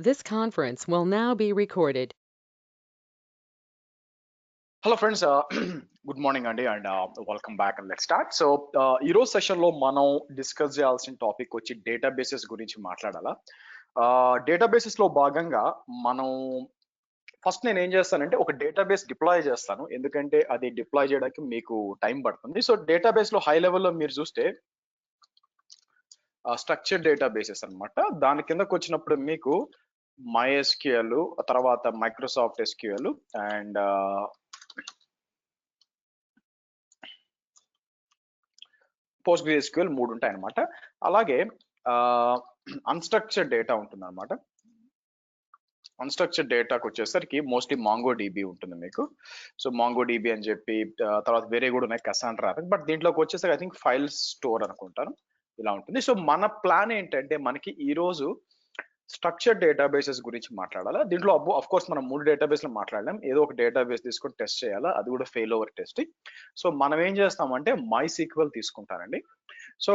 This conference will now be recorded. Hello friends good morning అండి and welcome back and let start. So ఈ రోజు session లో మనం discuss చేయాల్సిన topic వచ్చి డేటాబేసెస్ గురించి మాట్లాడాలా. డేటాబేసెస్ లో భాగంగా మనం ఫస్ట్ నేను ఏం చేస్తానంటే ఒక డేటాబేస్ డిప్లాయ్ చేస్తాను, ఎందుకంటే అది డిప్లాయ్ చేయడానికి మీకు టైం పడుతుంది. సో డేటాబేస్ లో హై లెవెల్లో మీరు చూస్తే స్ట్రక్చర్డ్ డేటాబేసెస్ అన్నమాట. దాని కిందకు వచ్చినప్పుడు మీకు MySQL, తర్వాత మైక్రోసాఫ్ట్ ఎస్క్యూఎల్ అండ్ PostgreSQL 3 ఉంటాయి అనమాట. అలాగే అన్స్ట్రక్చర్డ్ డేటా ఉంటుంది అనమాట. అన్స్ట్రక్చర్డ్ డేటాకి వచ్చేసరికి మోస్ట్లీ MongoDB ఉంటుంది మీకు. సో MongoDB అని చెప్పి తర్వాత వేరే కూడా ఉన్నాయి, కసాండ్రా. బట్ దీంట్లోకి వచ్చేసరికి ఐ థింక్ ఫైల్ స్టోర్ అనుకుంటాను, ఇలా ఉంటుంది. సో మన ప్లాన్ ఏంటంటే మనకి ఈ రోజు స్ట్రక్చర్డ్ డేటాబేసెస్ గురించి మాట్లాడాలా. దీంట్లో అఫ్ కోర్స్ మనం 3 డేటాబేస్లు మాట్లాడలేం, ఏదో ఒక డేటాబేస్ తీసుకొని టెస్ట్ చేయాలా, అది కూడా ఫెయిల్ ఓవర్ టెస్టింగ్. సో మనం ఏం చేస్తామంటే MySQL తీసుకుంటానండి. సో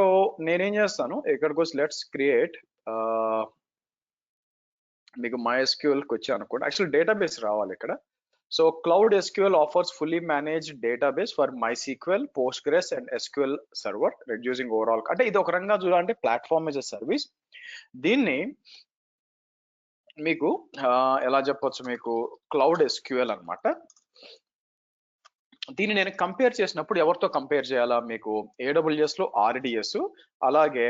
నేనేం చేస్తాను, ఇక్కడికి వచ్చి లెట్స్ క్రియేట్ మీకు MySQLకి వచ్చి అనుకోండి. యాక్చువల్ డేటాబేస్ రావాలి ఇక్కడ. So cloud SQL offers fully managed database for MySQL, Postgres and SQL server reducing overall. అంటే ఇది ఒక రకంగా చూడాలంటే ప్లాట్ఫామ్ యాజ్ ఎ సర్వీస్. దీన్ని మీకు ఎలా చెప్పొచ్చు, మీకు క్లౌడ్ SQL అన్నమాట. దీన్ని నేను కంపేర్ చేసినప్పుడు ఎవరితో కంపేర్ చేయాలా, మీకు AWS లో RDS, అలాగే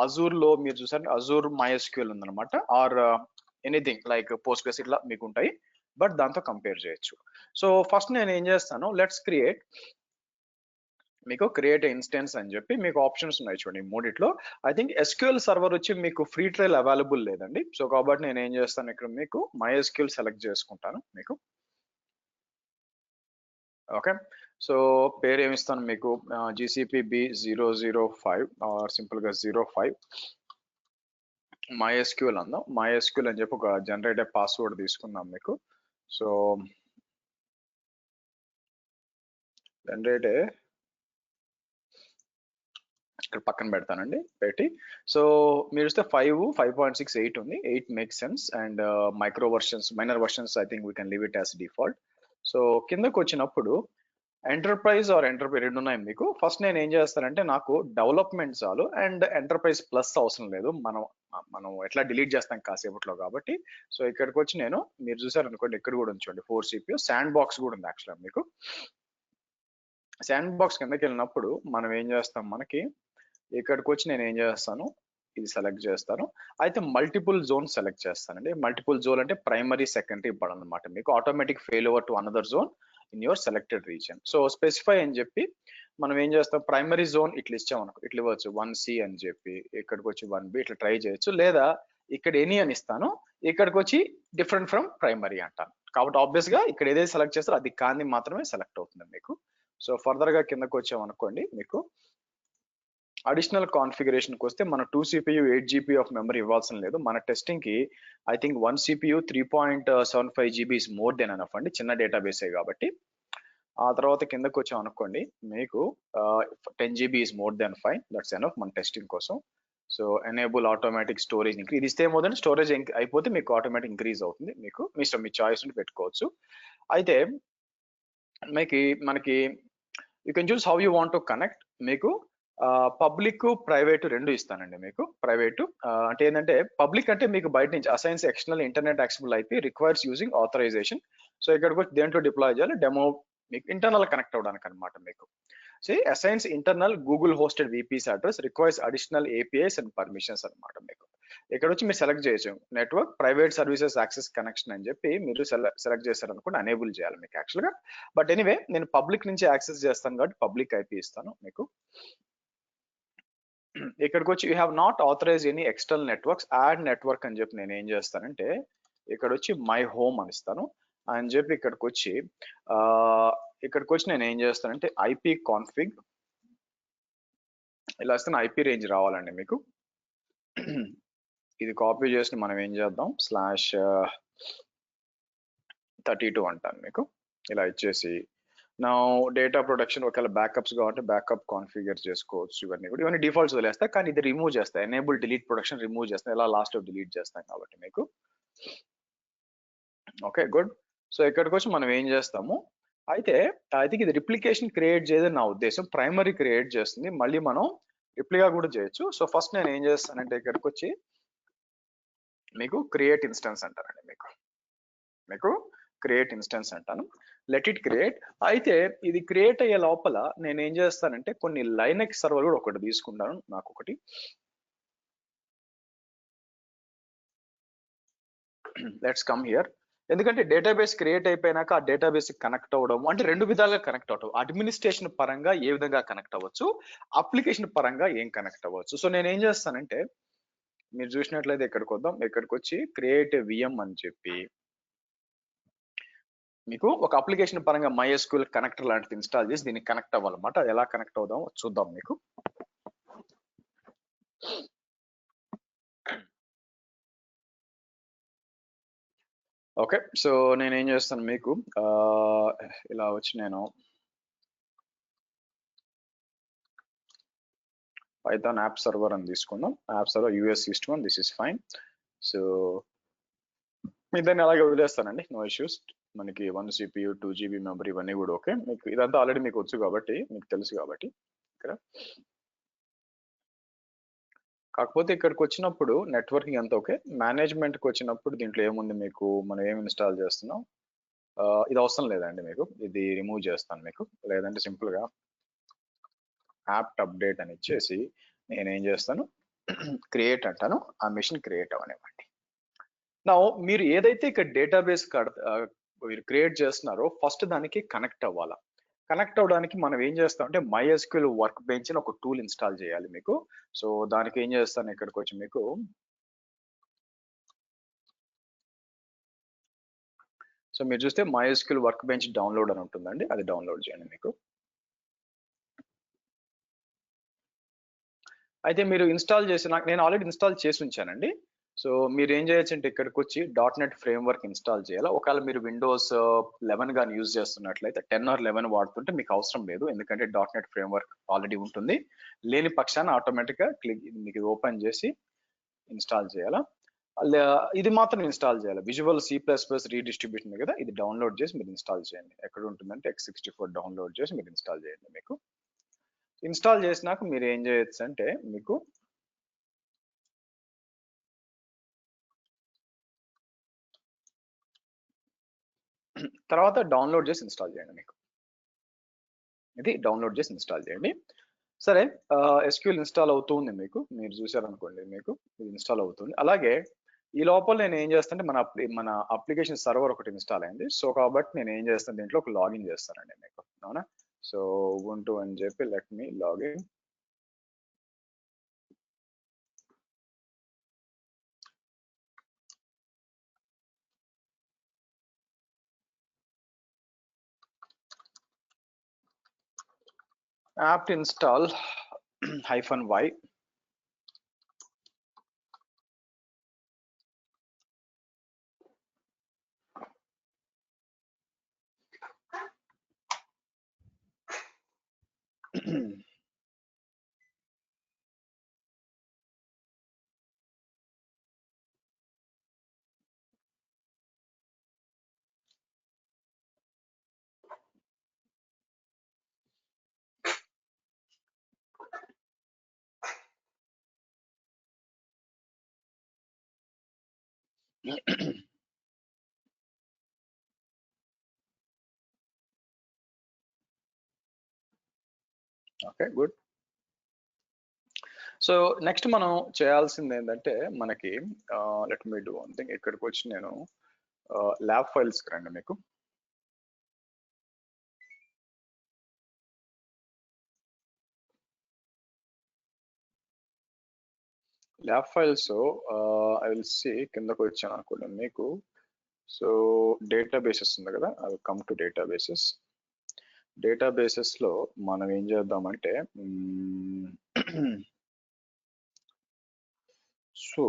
అజూర్ లో మీరు చూసారు అజూర్ MySQL ఉందన్నమాట, ఆర్ ఎనీథింగ్ లైక్ Postgres ఇట్లా మీకు ఉంటాయి, బట్ దాంతో కంపేర్ చేయొచ్చు. సో ఫస్ట్ నేను ఏం చేస్తాను, లెట్స్ క్రియేట్ మీకు క్రియేట్ ఇన్స్టెన్స్ అని చెప్పి మీకు ఆప్షన్స్ ఉన్నాయి చూడండి మూడిట్లో. ఐ థింక్ SQL సర్వర్ వచ్చి మీకు ఫ్రీ ట్రయల్ అవైలబుల్ లేదండి. సో కాబట్టి నేను ఏం చేస్తాను, ఇక్కడ మీకు MySQL సెలెక్ట్ చేసుకుంటాను మీకు. ఓకే, సో పేరు ఏమిస్తాను మీకు, GCP B005 ఆర్ సింపుల్ గా 05 MySQL అందాం. MySQL అని చెప్పి ఒక జనరేట్ పాస్వర్డ్ తీసుకుందాం మీకు. సో జనరేట్ ఇక్కడ పక్కన పెడతానండి పెట్టి. సో మీరు చూస్తే 5.6 8 ఉంది. 8 make sense and micro versions minor versions I think we can leave it as default. So కిందకు వచ్చినప్పుడు ఎంటర్ప్రైజ్ ఆర్ ఎంటర్ప్రైజ్ రెండు ఉన్నాయి మీకు. ఫస్ట్ నేను ఏం చేస్తానంటే నాకు డెవలప్మెంట్ చాలు అండ్ ఎంటర్ప్రైజ్ ప్లస్ అవసరం లేదు, మనం ఎట్లా డిలీట్ చేస్తాం కాసేపట్లో కాబట్టి. సో ఇక్కడికి వచ్చి నేను, మీరు చూసారు అనుకోండి ఇక్కడ కూడా ఉంచండి 4 CPU శాండ్ బాక్స్ కూడా ఉంది యాక్చువల్గా మీకు. శాండ్ బాక్స్ కిందకి వెళ్ళినప్పుడు మనం ఏం చేస్తాం, మనకి ఇక్కడికి వచ్చి నేను ఏం చేస్తాను, ఇది సెలెక్ట్ చేస్తాను. అయితే మల్టిపుల్ జోన్ సెలెక్ట్ చేస్తానండి. మల్టిపుల్ జోన్ అంటే ప్రైమరీ సెకండరీ పడనమాట అనమాట మీకు. Automatic fail over to another zone in your selected region. So specify అని చెప్పి మనం ఏం చేస్తాం, ప్రైమరీ జోన్ ఇట్లా ఇచ్చామనుకో, ఇట్లా ఇవ్వచ్చు 1C అని చెప్పి, ఇక్కడికి వచ్చి 1B ఇట్లా ట్రై చేయొచ్చు, లేదా ఇక్కడ ఎనీ అని ఇస్తాను, ఇక్కడికి వచ్చి డిఫరెంట్ ఫ్రమ్ ప్రైమరీ అంటాను. కాబట్టి ఆబ్వియస్ గా ఇక్కడ ఏదైతే సెలెక్ట్ చేస్తారో అది కాని మాత్రమే సెలెక్ట్ అవుతుంది మీకు. సో ఫర్దర్ గా కిందకు వచ్చామనుకోండి, మీకు అడిషనల్ కాన్ఫిగరేషన్కి వస్తే మన 2 CPU 8 GB ఆఫ్ మెమరీ ఇవ్వాల్సిన లేదు. మన టెస్టింగ్ కి I think 1 CPU 3.75 GB is more than enough అండి, చిన్న డేటాబేసే కాబట్టి. ఆ తర్వాత కిందకు వచ్చాం అనుకోండి, మీకు 10 GB is more than fine, that's enough మన టెస్టింగ్ కోసం. So enable automatic storage increase, ఇది ఇస్తే ఏమవుతుంది, స్టోరేజ్ అయిపోతే మీకు ఆటోమేటిక్ ఇంక్రీజ్ అవుతుంది. మీకు మీ ఇష్టం, మీ చాయిస్ పెట్టుకోవచ్చు. అయితే మనకి you can choose how you want to connect. మీకు పబ్లిక్ ప్రైవేట్ రెండు ఇస్తానండి మీకు. ప్రైవేట్ అంటే ఏంటంటే, పబ్లిక్ అంటే మీకు బయట నుంచి assigns external internet accessible IP requires using authorization. So ఇక్కడికి వచ్చి దేంట్లో డిప్లాయ్ చేయాలి, డెమో మీకు ఇంటర్నల్ కనెక్ట్ అవ్వడానికి అనమాట మీకు. So assigns internal Google hosted VPS address requires additional APIs and permissions అనమాట మీకు. ఇక్కడ వచ్చి మీరు సెలెక్ట్ చేయొచ్చు network private services access connection అని చెప్పి మీరు సెలెక్ట్ చేశారనుకోండి, అనేబుల్ చేయాలి మీకు యాక్చువల్గా. బట్ ఎనీవే నేను పబ్లిక్ నుంచి యాక్సెస్ చేస్తాను కాబట్టి పబ్లిక్ IP ఇస్తాను మీకు. ఇక్కడికి వచ్చి you have not authorize any external networks, add network అని చెప్పి నేను ఏం చేస్తానంటే ఇక్కడ వచ్చి మై హోమ్ అని ఇస్తాను అని చెప్పి ఇక్కడికి వచ్చి నేను ఏం చేస్తానంటే IP కాన్ఫిగ్ ఇలా ఇస్తే IP రేంజ్ రావాలండి మీకు. ఇది కాపీ చేసి మనం ఏం చేద్దాం, /32 అంటాను మీకు. ఇలా ఇచ్చేసి నా డేటా ప్రొటెక్షన్ ఒకవేళ బ్యాకప్స్ కావాలంటే బ్యాకప్ కాన్ఫిగర్ చేసుకోవచ్చు. ఇవన్నీ డిఫాల్ట్స్ వదిలేస్తా, కానీ ఇది రిమూవ్ చేస్తా, ఎనేబుల్ డిలీట్ ప్రొటెక్షన్ రిమూవ్ చేస్తా, ఇలా లాస్ట్ డిలీట్ చేస్తాం కాబట్టి మీకు. Okay, good. సో ఇక్కడికి వచ్చి మనం ఏం చేస్తాము, అయితే ఐ థింక్ ఇది రిప్లికేషన్ క్రియేట్ చేయదని నా ఉద్దేశం. ప్రైమరీ క్రియేట్ చేస్తుంది, మళ్ళీ మనం రిప్లికా కూడా చేయొచ్చు. సో ఫస్ట్ నేను ఏం చేస్తానంటే ఇక్కడికి వచ్చి మీకు క్రియేట్ ఇన్స్టెన్స్ అంటారండి. మీకు క్రియేట్ ఇన్స్టెన్స్ అంటాను. Let it create. అయితే ఇది క్రియేట్ అయ్యే లోపల నేను ఏం చేస్తానంటే కొన్ని లైనెక్స్ సర్వర్ కూడా ఒకటి తీసుకుంటాను, నాకు ఒకటి. Let's come here. ఎందుకంటే డేటాబేస్ క్రియేట్ అయిపోయినాక ఆ డేటాబేస్ కనెక్ట్ అవ్వడం అంటే రెండు విధాలుగా కనెక్ట్ అవటం. అడ్మినిస్ట్రేషన్ పరంగా ఏ విధంగా కనెక్ట్ అవ్వచ్చు, అప్లికేషన్ పరంగా ఏం కనెక్ట్ అవ్వచ్చు. సో నేను ఏం చేస్తానంటే మీరు చూసినట్లయితే ఇక్కడికి వద్దాం. ఇక్కడికి వచ్చి క్రియేట్ విఎం అని చెప్పి మీకు ఒక అప్లికేషన్ పరంగా MySQL కనెక్టర్ లాంటిది ఇన్స్టాల్ చేసి దీనికి కనెక్ట్ అవ్వాలన్నమాట. అది ఎలా కనెక్ట్ అవుదాం చూద్దాం మీకు. ఓకే, సో నేను ఏం చేస్తాను మీకు ఇలా వచ్చి నేను పైథాన్ యాప్ సర్వర్ అని తీసుకుందాం. App server US East 1, this is fine. So మీ దాన్ని అలాగే వదిలేస్తానండి, నో ఇష్యూస్. మనకి 1 CPU 2 GB మెమరీ ఇవన్నీ కూడా ఓకే. మీకు ఇదంతా ఆల్రెడీ మీకు వచ్చు కాబట్టి, మీకు తెలుసు కాబట్టి ఇక్కడ. కాకపోతే ఇక్కడికి వచ్చినప్పుడు నెట్వర్కింగ్ అంతా ఓకే. మేనేజ్మెంట్కి వచ్చినప్పుడు దీంట్లో ఏముంది మీకు, మనం ఏం ఇన్స్టాల్ చేస్తున్నాం, ఇది అవసరం లేదండి మీకు, ఇది రిమూవ్ చేస్తాను మీకు. లేదంటే సింపుల్గా యాప్ అప్డేట్ అని ఇచ్చేసి నేను ఏం చేస్తాను క్రియేట్ అంటాను, ఆ మెషిన్ క్రియేట్ అవనివ్వండి. నా మీరు ఏదైతే ఇక్కడ డేటాబేస్ మీరు క్రియేట్ చేస్తున్నారో ఫస్ట్ దానికి కనెక్ట్ అవ్వాలా. కనెక్ట్ అవ్వడానికి మనం ఏం చేస్తాం అంటే MySQL వర్క్ బెంచ్ అని ఒక టూల్ ఇన్స్టాల్ చేయాలి మీకు. సో దానికి ఏం చేస్తాను ఇక్కడికి వచ్చి మీకు సో మీరు చూస్తే MySQL వర్క్ బెంచ్ డౌన్లోడ్ అని ఉంటుందండి, అది డౌన్లోడ్ చేయండి మీకు. అయితే మీరు ఇన్స్టాల్ చేసి నేను ఆల్రెడీ ఇన్స్టాల్ చేసి ఉంచానండి. సో మీరు ఏం చేయొచ్చు అంటే ఇక్కడికి వచ్చి .NET ఫ్రేమ్వర్క్ ఇన్స్టాల్ చేయాలి. ఒకవేళ మీరు విండోస్ 11 కానీ యూజ్ చేస్తున్నట్లయితే 10 or 11 వాడుతుంటే మీకు అవసరం లేదు, ఎందుకంటే .NET ఫ్రేమ్వర్క్ ఆల్రెడీ ఉంటుంది. లేని పక్షాన ఆటోమేటిక్గా మీకు ఓపెన్ చేసి ఇన్స్టాల్ చేయాలా. ఇది మాత్రం ఇన్స్టాల్ చేయాలి. విజువల్ C++ రీడిస్ట్రిబ్యూషన్ కదా, ఇది డౌన్లోడ్ చేసి మీరు ఇన్స్టాల్ చేయండి. ఎక్కడ ఉంటుందంటే x64 డౌన్లోడ్ చేసి మీరు ఇన్స్టాల్ చేయండి. మీకు ఇన్స్టాల్ చేసినాక మీరు ఏం చేయొచ్చు అంటే మీకు తర్వాత డౌన్లోడ్ చేసి ఇన్స్టాల్ చేయండి. మీకు ఇది డౌన్లోడ్ చేసి ఇన్స్టాల్ చేయండి. సరే, SQL ఇన్స్టాల్ అవుతుంది మీకు, మీరు చూసారనుకోండి మీకు ఇది ఇన్స్టాల్ అవుతుంది. అలాగే ఈ లోపల నేను ఏం చేస్తానంటే మన అప్లికేషన్ సర్వర్ ఒకటి ఇన్స్టాల్ అయింది. సో కాబట్టి నేను ఏం చేస్తాను దీంట్లో ఒక లాగిన్ చేస్తానండి మీకు, అవునా. సో ubuntu అని చెప్పి let me login. apt install -y okay, good. So next మనం చేయాల్సింది ఏంటంటే మనకి let me do one thing. ఇక్కడికి వచ్చి నేను ల్యాబ్ ఫైల్స్కి రండి. మీకు lab files I will see కిందకు వచ్చాను అనుకోండి మీకు. సో డేటాబేసెస్ ఉంది కదా, I will come to databases లో మనం ఏం చేద్దామంటే సో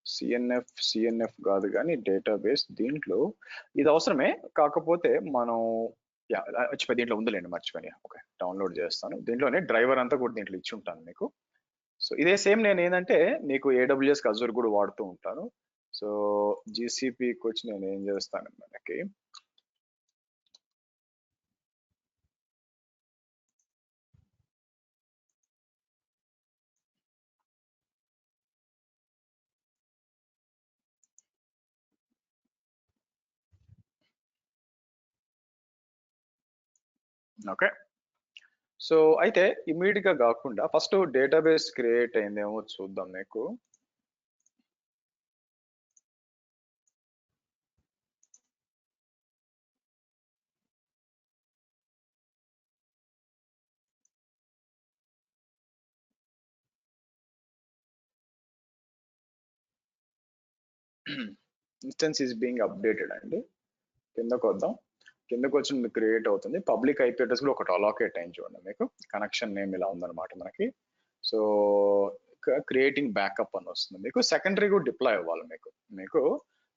సిఎన్ఎఫ్ కాదు కానీ డేటాబేస్, దీంట్లో ఇది అవసరమే. కాకపోతే మనం మర్చిపోయి దీంట్లో ఉందిలేండి, మర్చిపోయి. ఓకే, డౌన్లోడ్ చేస్తాను. దీంట్లోనే డ్రైవర్ అంతా కూడా దీంట్లో ఇచ్చి ఉంటాను మీకు. సో ఇదే సేమ్ నేను ఏంటంటే మీకు AWS అజూర్ కూడా వాడుతూ ఉంటాను. సో జీసీపీకి వచ్చి నేను ఏం చేస్తాను మనకి ఓకే. సో అయితే ఇమీడియట్ గా కాకుండా ఫస్ట్ డేటాబేస్ క్రియేట్ అయిందేమో చూద్దాం మీకు. ఇన్స్టెన్స్ ఈస్ బీయింగ్ అప్డేటెడ్ అండి. కిందకు వద్దాం. కిందకు వచ్చి మీకు క్రియేట్ అవుతుంది. పబ్లిక్ ఐపీ అడ్రస్ కూడా ఒకటి అలాకేట్ అయింది చూడండి మీకు. కనెక్షన్ నేమ్ ఇలా ఉందన్నమాట మనకి. సో క్రియేటింగ్ బ్యాకప్ అని వస్తుంది మీకు. సెకండరీ కూడా డిప్లాయ్ అవ్వాలి మీకు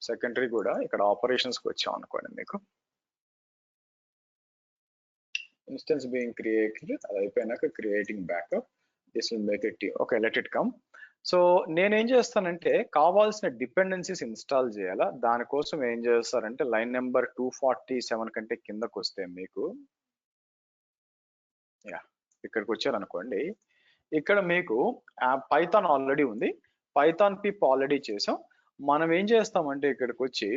సెకండరీ కూడా ఇక్కడ ఆపరేషన్స్ కి వచ్చాం అనుకోండి మీకు. ఇన్స్టెన్స్ బీయింగ్ క్రియేటెడ్ అది అయిపోయినాక creating backup this will make it okay let it come. So నేనేం చేస్తానంటే కావాల్సిన డిపెండెన్సీస్ ఇన్స్టాల్ చేయాలా, దానికోసం ఏం చేస్తారంటే లైన్ నెంబర్ 247 కంటే కిందకు వస్తే మీకు ఇక్కడికి వచ్చారనుకోండి, ఇక్కడ మీకు పైథాన్ ఆల్రెడీ ఉంది, పైథాన్ పిప్ ఆల్రెడీ చేసాం. మనం ఏం చేస్తామంటే ఇక్కడికి వచ్చి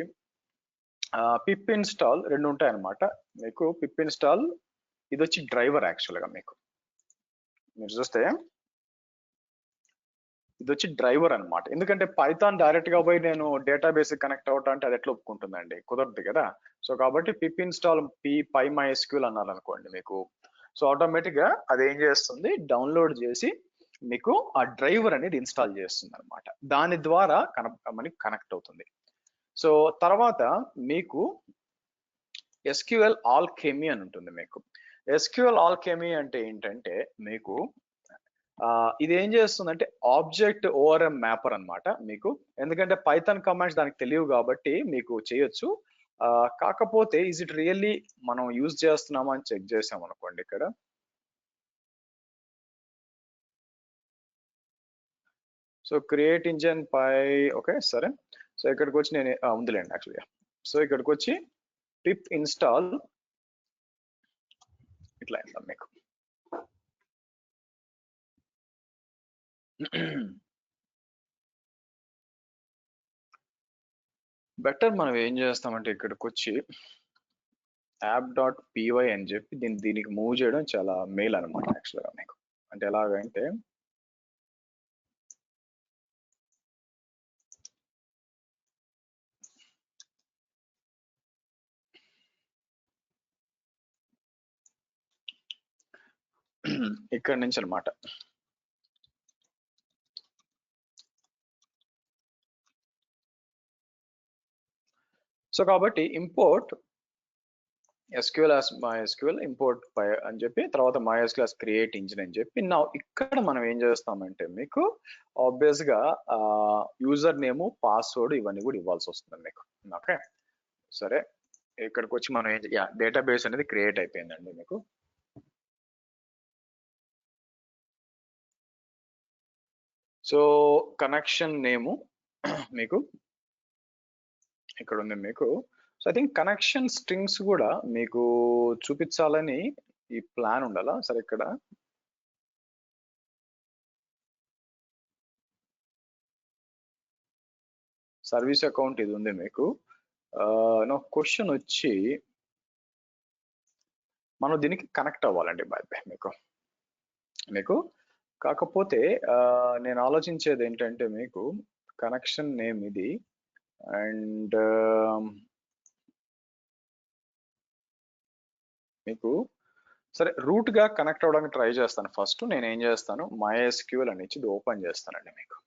పిప్ ఇన్స్టాల్ రెండు ఉంటాయి అనమాట మీకు. పిప్ ఇన్స్టాల్ ఇది వచ్చి డ్రైవర్ యాక్చువల్గా మీకు మీరు చూస్తే ఇది వచ్చి డ్రైవర్ అనమాట. ఎందుకంటే పైథాన్ డైరెక్ట్ గా పోయి నేను డేటాబేస్ కనెక్ట్ అవుతా అంటే అది ఎట్లా ఒప్పుకుంటుందండి, కుదరదు కదా. సో కాబట్టి పిప్ ఇన్స్టాల్ పై MySQL అన్నారు అనుకోండి మీకు. సో ఆటోమేటిక్ గా అది ఏం చేస్తుంది, డౌన్లోడ్ చేసి మీకు ఆ డ్రైవర్ అనేది ఇన్స్టాల్ చేస్తుంది అనమాట. దాని ద్వారా మనకి కనెక్ట్ అవుతుంది. సో తర్వాత మీకు SQL ఆల్కెమీ అని ఉంటుంది మీకు. SQL ఆల్కెమీ అంటే ఏంటంటే మీకు ఇది ఏం చేస్తుందంటే ఆబ్జెక్ట్ ORM మ్యాపర్ అన్నమాట మీకు. ఎందుకంటే పైథాన్ కమాండ్స్ దానికి తెలియవు కాబట్టి మీకు చేయొచ్చు. కాకపోతే ఇస్ ఇట్ రియల్లీ మనం యూజ్ చేస్తున్నామా అని చెక్ చేసాం అనుకోండి ఇక్కడ. సో క్రియేట్ ఇంజన్ పై ఓకే సరే. సో ఇక్కడికి వచ్చి నేను ఉందిలేండి యాక్చువల్గా. సో ఇక్కడికి వచ్చి పిప్ ఇన్స్టాల్ ఇట్లా అయిందా మీకు. బెటర్ మనం ఏం చేస్తామంటే ఇక్కడికి వచ్చి app.py అని చెప్పి దీనికి మూవ్ చేయడం చాలా మెయిల్ అనమాట యాక్చువల్గా మీకు. అంటే ఎలాగంటే ఇక్కడ నుంచి అనమాట. సో కాబట్టి import SQL as MySQL import పై అని చెప్పి తర్వాత MySQL as క్రియేట్ ఇంజిన్ అని చెప్పి నా ఇక్కడ మనం ఏం చేస్తామంటే మీకు ఆబ్వియస్ గా యూజర్ నేమ్ పాస్వర్డ్ ఇవన్నీ కూడా ఇవ్వాల్సి వస్తుంది మీకు. ఓకే సరే ఇక్కడికి వచ్చి మనం ఏం డేటాబేస్ అనేది క్రియేట్ అయిపోయిందండి మీకు. సో కనెక్షన్ నేము మీకు ఇక్కడ ఉంది మీకు. So I think connection strings కూడా మీకు చూపించాలని ఈ ప్లాన్ ఉండాలా. సరే ఇక్కడ సర్వీస్ అకౌంట్ ఇది ఉంది మీకు. నా క్వశ్చన్ వచ్చి మనం దీనికి కనెక్ట్ అవ్వాలండి బై మీకు. కాకపోతే నేను ఆలోచించేది ఏంటంటే మీకు కనెక్షన్ నేమ్ ఇది అండ్ మీకు సరే రూట్ గా కనెక్ట్ అవ్వడానికి ట్రై చేస్తాను. ఫస్ట్ నేను ఏం చేస్తాను MySQL అని ఇచ్చి ఇది ఓపెన్ చేస్తానండి మీకు.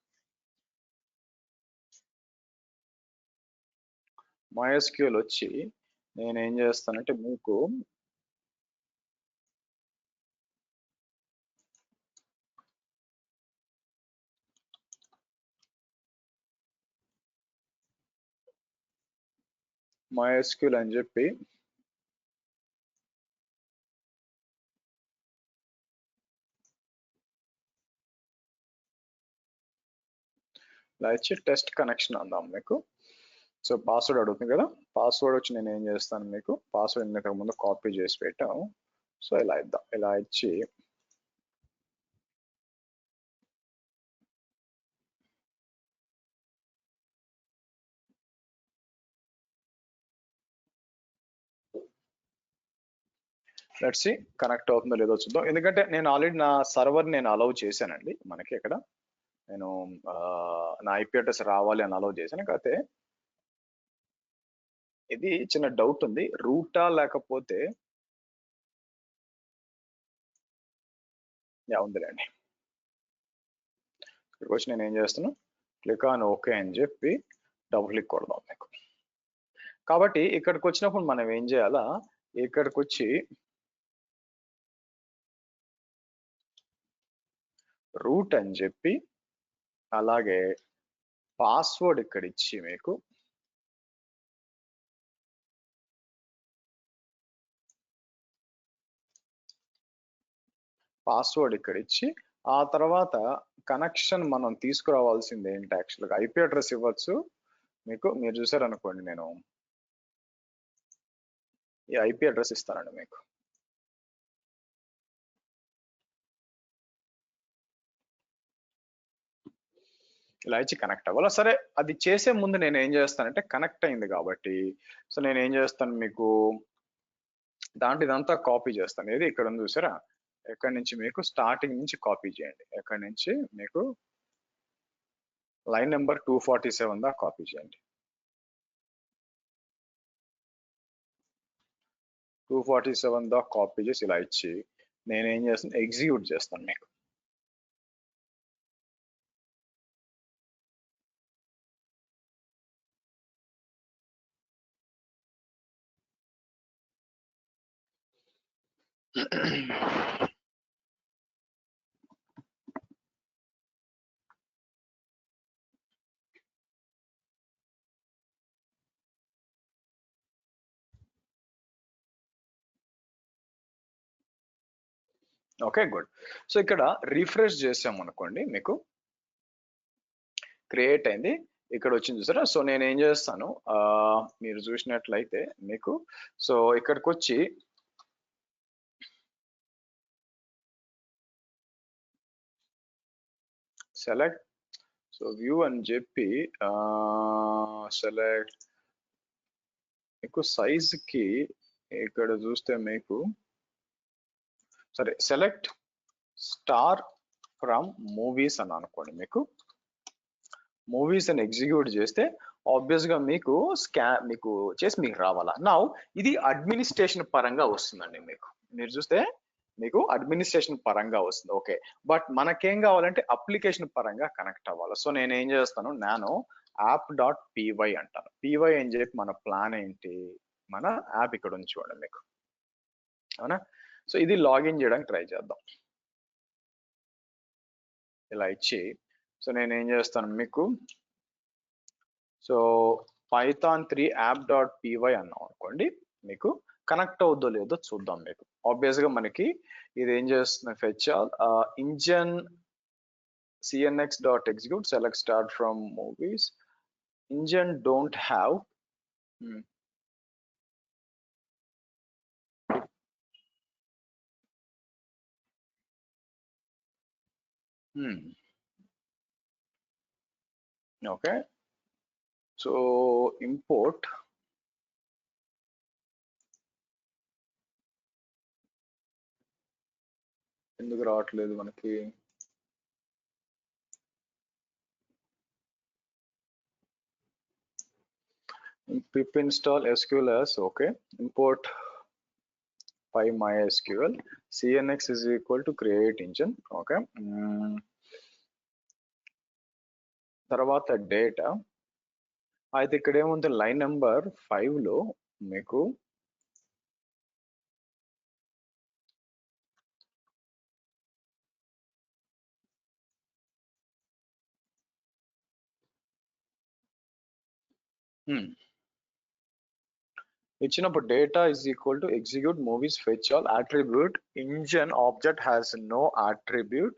MySQL వచ్చి నేను ఏం చేస్తానంటే మీకు MySQL అని చెప్పి ఇలా ఇచ్చి టెస్ట్ కనెక్షన్ అందాం మీకు. సో పాస్వర్డ్ అడుగుతుంది కదా, పాస్వర్డ్ వచ్చి నేను ఏం చేస్తాను మీకు, పాస్వర్డ్ ఇంతకు ముందు కాపీ చేసి పెట్టాము. సో ఇలా ఇద్దాం, ఇలా ఇచ్చి లెట్స్ సి కనెక్ట్ అవుతుందో లేదో చూద్దాం. ఎందుకంటే నేను ఆల్రెడీ నా సర్వర్ నేను అలౌ చేశానండి. మనకి ఇక్కడ నేను నా ఐపీ అడ్రస్ రావాలి అని అలౌ చేశాను. కాకపోతే ఇది చిన్న డౌట్ ఉంది, రూటా లేకపోతే ఉందిలేండి. ఇక్కడికి వచ్చి నేను ఏం చేస్తాను, క్లిక్ ఆన్ ఓకే అని చెప్పి డబుల్ క్లిక్ కొడదాం మీకు. కాబట్టి ఇక్కడికి వచ్చినప్పుడు మనం ఏం చేయాలా, ఇక్కడికి వచ్చి రూట్ అని చెప్పి అలాగే పాస్వర్డ్ ఇక్కడ ఇచ్చి మీకు పాస్వర్డ్ ఇక్కడ ఇచ్చి ఆ తర్వాత కనెక్షన్ మనం తీసుకురావాల్సింది ఏంటి, యాక్చువల్గా ఐపీ అడ్రస్ ఇవ్వచ్చు మీకు. మీరు చూసారు అనుకోండి, నేను ఈ ఐపీ అడ్రస్ ఇస్తానండి మీకు. ఇలా ఇచ్చి కనెక్ట్ అవ్వాలా. సరే, అది చేసే ముందు నేను ఏం చేస్తానంటే, కనెక్ట్ అయింది కాబట్టి సో నేను ఏం చేస్తాను మీకు, దాంట్లో ఇదంతా కాపీ చేస్తాను. ఏది ఇక్కడ ఉంది చూసారా, ఎక్కడి నుంచి మీకు స్టార్టింగ్ నుంచి కాపీ చేయండి. ఎక్కడి నుంచి మీకు లైన్ నెంబర్ 247 దా కాపీ చేయండి. 247 దా కాపీ చేసి ఇలా ఇచ్చి నేను ఏం చేస్తాను, ఎగ్జిక్యూట్ చేస్తాను మీకు. Okay, good. సో ఇక్కడ రిఫ్రెష్ చేసాం అనుకోండి, మీకు క్రియేట్ అయింది. ఇక్కడ వచ్చింది చూసారా. సో నేను ఏం చేస్తాను, మీరు చూసినట్లయితే మీకు, సో ఇక్కడికి వచ్చి సెలెక్ట్, సో వ్యూ అని చెప్పి సెలెక్ట్ మీకు సైజ్ కి ఇక్కడ చూస్తే మీకు సరే సెలెక్ట్ స్టార్ ఫ్రమ్ మూవీస్ అని అనుకోండి. మీకు మూవీస్ అని ఎగ్జిక్యూట్ చేస్తే ఆబ్వియస్ గా మీకు మీకు చేసి మీకు రావాలా. నౌ ఇది అడ్మినిస్ట్రేషన్ పరంగా వస్తుందండి మీకు. మీరు చూస్తే మీకు అడ్మినిస్ట్రేషన్ పరంగా వస్తుంది. ఓకే, బట్ మనకేం కావాలంటే అప్లికేషన్ పరంగా కనెక్ట్ అవ్వాలి. సో నేను ఏం చేస్తాను, నేను app.py అంటాను. py అని చెప్పి మన ప్లాన్ ఏంటి, మన యాప్ ఇక్కడ ఉంది చూడండి మీకు, అవునా. సో ఇది లాగిన్ చేయడానికి ట్రై చేద్దాం. ఇలా ఇచ్చి సో నేను ఏం చేస్తాను మీకు, సో python3 app.py అన్నాం అనుకోండి, మీకు కనెక్ట్ అవుద్దో లేదో చూద్దాం. మీకు ఆబ్వియస్ గా మనకి ఇది ఏం చేస్తుంది, fetch engine cnx.execute select start from movies engine don't have okay, so import ఎందుకు రావట్లేదు మనకి, pip install sqls. okay, import pymysql cnx is equal to create engine. okay, తర్వాత డేటా అయితే ఇక్కడ ఏముంది, లైన్ నెంబర్ 5 లో మీకు ఇచ్చినప్పుడు data is equal to execute movies fetch all attribute engine object has no attribute.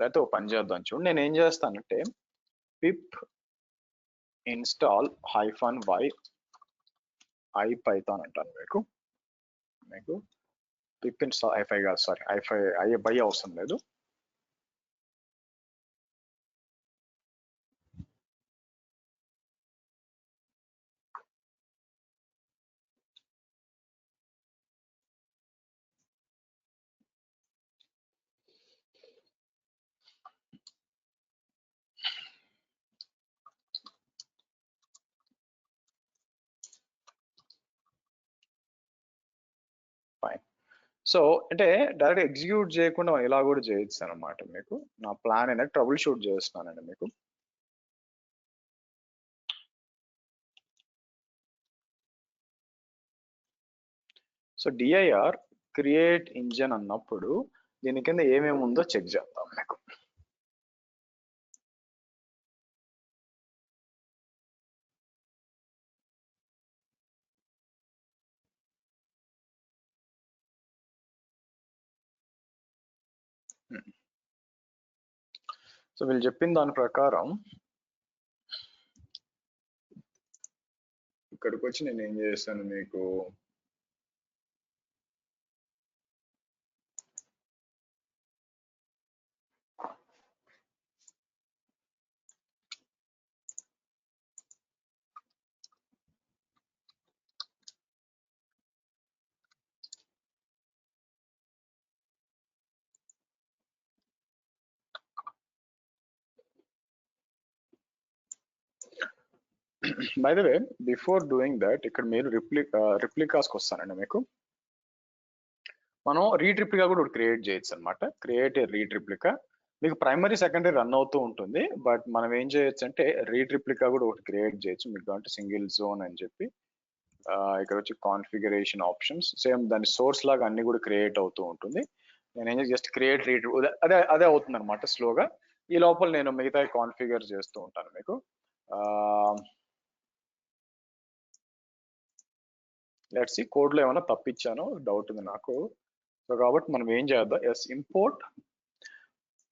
లేకపోతే ఓ పని చేద్దాం చూడండి. నేను ఏం చేస్తానంటే pip install -y ipython అంటాను మీకు pip install i5 కాదు సారీ i5 i అవసరం లేదు. ఫైన్. సో అంటే డైరెక్ట్ ఎగ్జిక్యూట్ చేయకుండా మనం ఇలా కూడా చేయొచ్చు అనమాట. మీకు నా ప్లాన్ అనేది ట్రబుల్ షూట్ చేస్తున్నానండి మీకు. సో డిఐఆర్ క్రియేట్ ఇంజన్ అన్నప్పుడు దీని కింద ఏమేమి ఉందో చెక్ చేద్దాం మీకు. సో వీళ్ళు చెప్పిన దాని ప్రకారం ఇక్కడికి వచ్చి నేను ఏం చేస్తాను మీకు, by the way before doing that ఇక్కడ మీరు రిప్లికాస్కి వస్తానండి మీకు. మనం రీట్రిప్లికా కూడా ఒకటి క్రియేట్ చేయొచ్చు అనమాట. క్రియేట్ ఏ రీట్రిప్లికా. మీకు ప్రైమరీ సెకండరీ రన్ అవుతూ ఉంటుంది, బట్ మనం ఏం చేయొచ్చు అంటే రీట్రిప్లికా కూడా ఒకటి క్రియేట్ చేయొచ్చు. మీకు అంటే సింగిల్ జోన్ అని చెప్పి ఇక్కడ వచ్చి కాన్ఫిగరేషన్ ఆప్షన్స్ సేమ్ దాని సోర్స్ లాగా అన్ని కూడా క్రియేట్ అవుతూ ఉంటుంది. నేను ఏం జస్ట్ క్రియేట్ అదే అవుతుంది అనమాట స్లోగా. ఈ లోపల నేను మిగతా కాన్ఫిగర్ చేస్తూ ఉంటాను మీకు. లెట్స్ సి కోడ్ లో ఏమైనా తప్పించానో డౌట్ ఉంది నాకు. సో కాబట్టి మనం ఏం చేద్దాం, ఎస్ import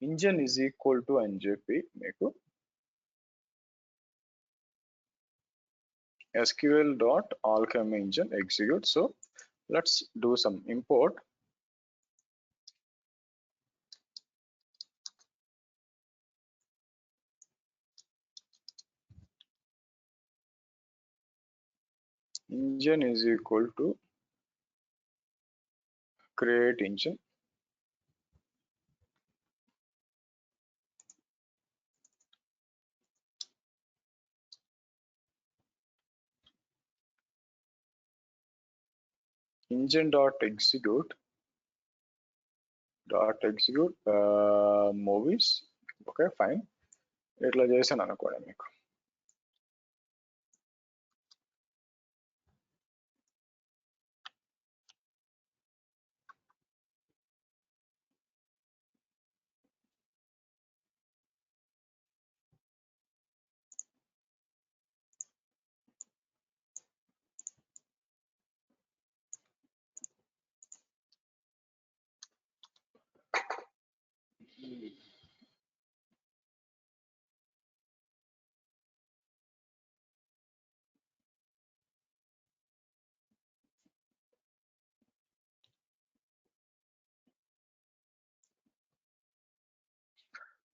engine is equal to అని చెప్పి మీకు sql.alchemy engine execute. So let's do some import engine is equal to create engine engine.execute movies. Okay fine. ఇట్లా చేశాను అనుకోండి మీకు.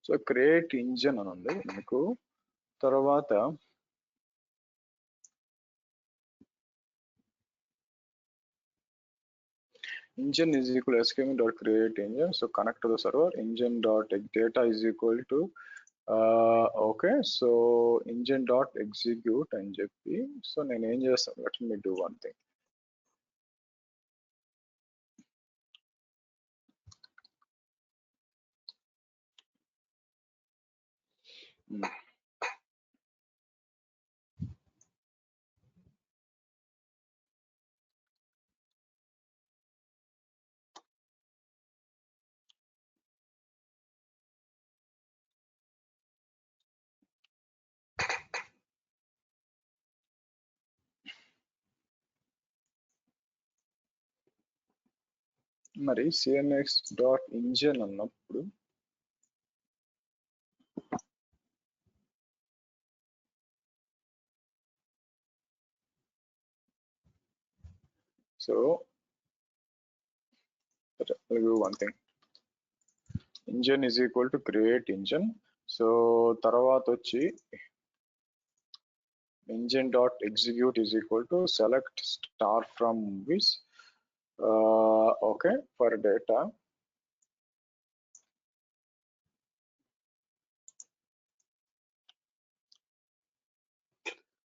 సో క్రియేట్ ఇంజన్ అని ఉంది మీకు. తర్వాత engine is equal to skm.create engine. So connect to the server. Engine.data is equal to okay. So engine.execute and చెప్పి. So నేను ఏం చేస్తాను, let me do one thing. మరి cnx.engine అన్నప్పుడు so I'll do one thing. Engine is equal to create engine. So తర్వాత వచ్చి engine dot execute is equal to select star from movies. Okay, for data.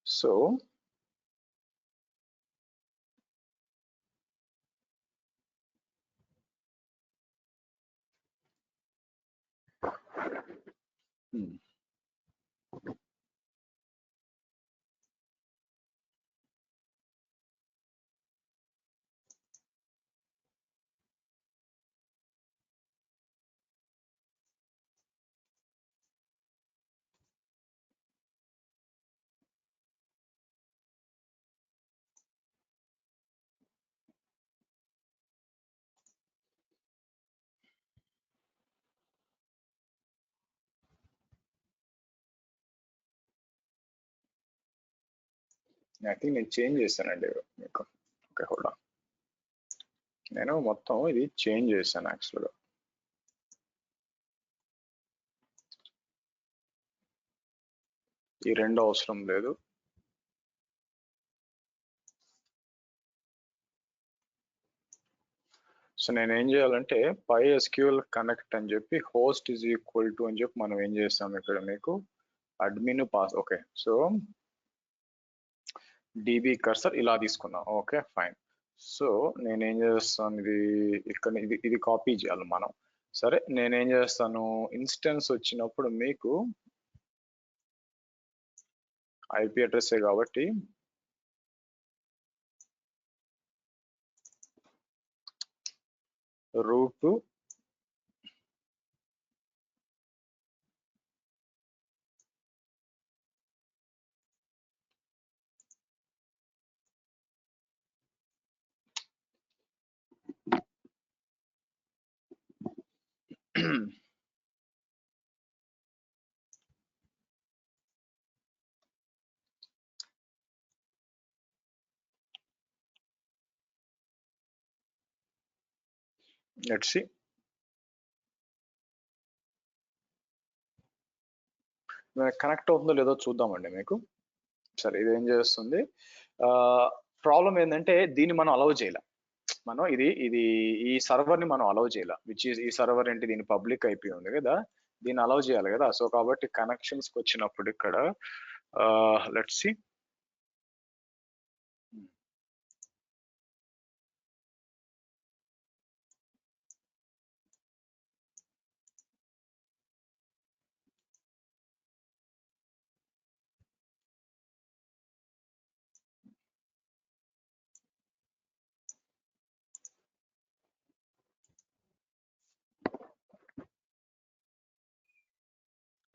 So I think నేను change చేశానండి మీకు. Okay hold on, నేను మొత్తం ఇది change చేశాను యాక్చువల్గా. ఈ రెండు అవసరం లేదు. సో నేను ఏం చేయాలంటే PySQL కనెక్ట్ అని చెప్పి హోస్ట్ ఈజ్ ఈక్వల్ టు అని చెప్పి మనం ఏం చేస్తాం ఇక్కడ మీకు admin pass. Okay, so DB cursor ఇలా తీసుకున్నాం. Okay fine. సో నేనేం చేస్తాను, ఇక్కడ ఇది కాపీ చేయాలి మనం. సరే నేనేం చేస్తాను, ఇన్స్టెన్స్ వచ్చినప్పుడు మీకు IP అడ్రస్సే కాబట్టి రూట్ లెట్స్ సి కనెక్ట్ అవుతుందో లేదో చూద్దామండి మీకు. సరే ఇది ఏం చేస్తుంది, ప్రాబ్లం ఏంటంటే దీన్ని మనం అలౌ చేయాల. మనం ఇది ఈ సర్వర్ ని మనం అలౌ చేయాల, విచ్ ఈస్ ఈ సర్వర్ ఏంటి, దీని పబ్లిక్ IP ఉంది కదా, దీన్ని అలౌ చేయాలి కదా. సో కాబట్టి కనెక్షన్స్ కి వచ్చినప్పుడు ఇక్కడ let's see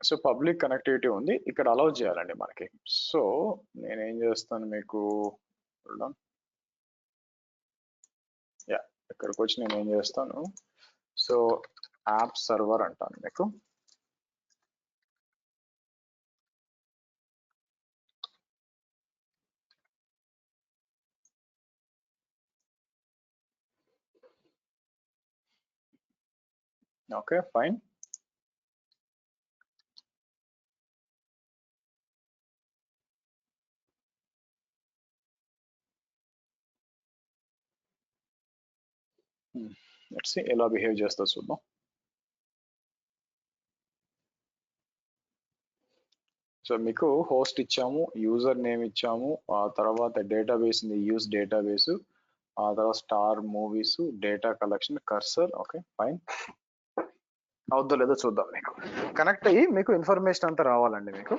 so public connectivity ఉంది, ఇక్కడ అలౌ చేయాలండి మనకి. సో నేనేం చేస్తాను మీకు, యా ఇక్కడికి వచ్చి నేను ఏం చేస్తాను, సో యాప్ సర్వర్ అంటాను మీకు. Okay fine. లెట్స్ సి ఎలా బిహేవ్ చేస్తా చూద్దాం. సో మీకు హోస్ట్ ఇచ్చాము, యూజర్ నేమ్ ఇచ్చాము, ఆ తర్వాత డేటాబేస్ యూజ్ డేటాబేస్, ఆ తర్వాత star movies, data collection, cursor. Okay fine. అవుద్దో లేదో చూద్దాం. మీకు కనెక్ట్ అయ్యి మీకు ఇన్ఫర్మేషన్ అంతా రావాలండి మీకు.